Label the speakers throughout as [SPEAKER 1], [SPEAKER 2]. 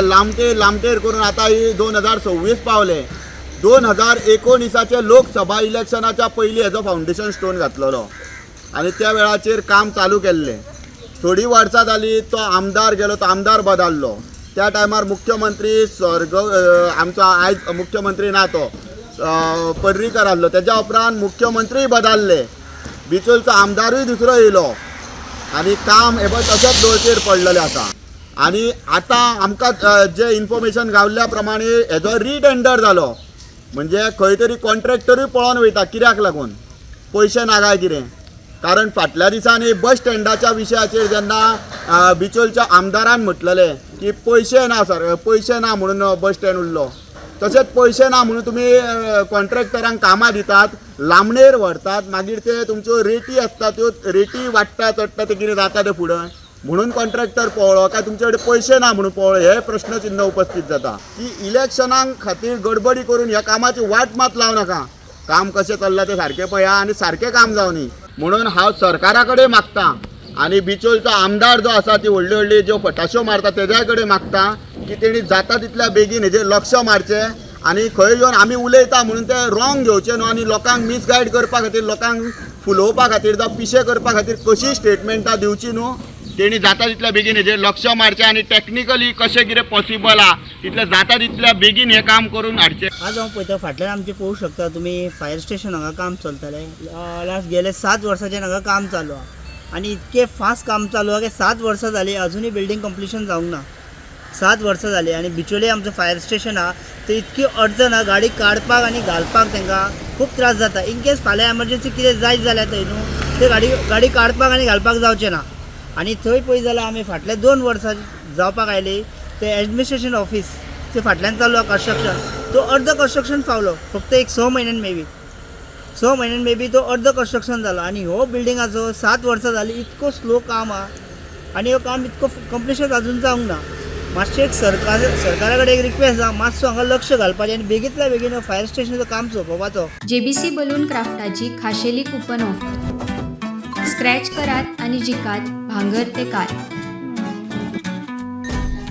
[SPEAKER 1] लांबटेर करून आता ही 2026 पावले. 2019च्या लोकसभा इलेक्शनाच्या पयलीं हेजो फावंडेशन स्टोन घातलेलो आनी त्या वेळाचेर काम चालू केल्लें. थोडी वर्सां जाली, तो आमदार गेलो, तो आमदार बदललो. त्या टायमार मुख्यमंत्री आमचो आयज मुख्यमंत्री ना तो पर्रीकर आसलो. तेज्या उपरांत मुख्यमंत्री बदलले, बिचोलचो आमदारूय दुसरो येयलो आनी काम हे पळय तशेंच दोळचेर पडलेलें आसा. आनी आतां आमकां जे इन्फॉर्मेशन गावल्ल्या प्रमाणे हेजो रिटेंडर जालो, म्हणजे खंय तरी कॉन्ट्रॅक्टरूय पळोवन वयता. कित्याक लागून? पयशे ना काय कितें? कारण फाटल्या दिसांनी बस स्टँडाच्या विशयाचेर जेन्ना बिचोलच्या आमदारान म्हटलेलें की पयशे ना सर, पयशे ना म्हणून बस स्टँड उरलो. तशेंच पयशे ना म्हणून तुमी कॉन्ट्रॅक्टरांक कामां दितात, लांबणेर व्हरतात, मागीर ते तुमच्यो रेटी आसता त्यो रेटी वाडटा चडटा, ते कितें जाता ते फुडें म्हणून कॉन्ट्रॅक्टर पळलो काय तुमचे कडेन पयशे ना म्हणून पळलो, हे प्रश्नचिन्ह उपस्थित जाता. की इलेक्शनांक खातीर गडबडी करून ह्या कामाची वाट मात लावं नाका. काम कशें चल्लां तें सारकें पळया आनी सारकें काम जावनी म्हणून हांव सरकारा कडेन मागतां आनी बिचोलचो आमदार जो आसा ती व्हडली ज्यो फटाश्यो मारता तेज्या कडेन मागतां की तेणी जाता तितल्या बेगीन हेजेर लक्ष मारचें आनी खंय येवन आमी उलयता म्हणून ते रॉंग घेवचें न्हू आनी लोकांक मिसगायड करपा खातीर, लोकांक फुलोवपा खातीर जावं पिशे करपा खातीर कशी स्टेटमेंटां दिवची न्हू. तेणी जाता तितल्या बेगीन हेजेर लक्ष मारचें आनी टॅक्निकली कशें कितें पॉसिबल आहा तितलें जाता तितल्या बेगीन हें काम करून हाडचें.
[SPEAKER 2] आज हांव पळयता फाटल्यान आमचें पळोवंक शकता तुमी, फायर स्टेशन हांगा काम चलतालें. लास्ट गेले 7 वर्सांच्यान हांगा काम चालू आहा आनी इतके फास्ट काम चालू आहा की 7 वर्सां जालीं अजुनूय बिल्डींग कंप्लिशन जावंक ना. 7 वर्सां जालीं आनी बिचोले आमचो फायर स्टेशन आहा ते इतकी अडचण आहा, गाडी काडपाक आनी घालपाक तांकां खूब त्रास जाता. इन केस फाल्यां एमर्जन्सी कितें जायत जाल्यार थंय न्हू ते गाडी काडपाक आनी घालपाक जावचें ना. आनी थंय पळयत जाल्यार आमी फाटले 2 वर्सां जावपाक आयली ते एडमिनिस्ट्रेशन ऑफिस ते फाटल्यान चालू आहा कन्स्ट्रक्शन, तो अर्द कन्स्ट्रक्शन पावलो फक्त एक 6 म्हयन्यान मे बी तो अर्द कन्स्ट्रक्शन जालो. आनी हो बिल्डिंगाचो 7 वर्सां जालीं इतको स्लो काम आहा आनी हो काम इतको कंप्लिशन अजून जावंक ना. मातशें एक सरकारा कडेन एक रिक्वेस्ट आहा, मातसो हांगा लक्ष घालपाचें आनी बेगींतल्या बेगीन फायर स्टेशनाचो काम सोंपोवपाचो.
[SPEAKER 3] JBC बलून क्राफ्टाची खाशेली कुपन ऑफर. स्क्रॅच करात आणि जिकात भांगर ते car.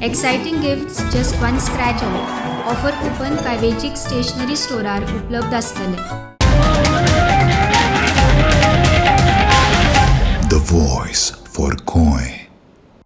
[SPEAKER 3] Exciting gifts just one scratch away. Offer coupon काय वेजीक स्टेशनरी स्टोरार उपलब्ध आसतले.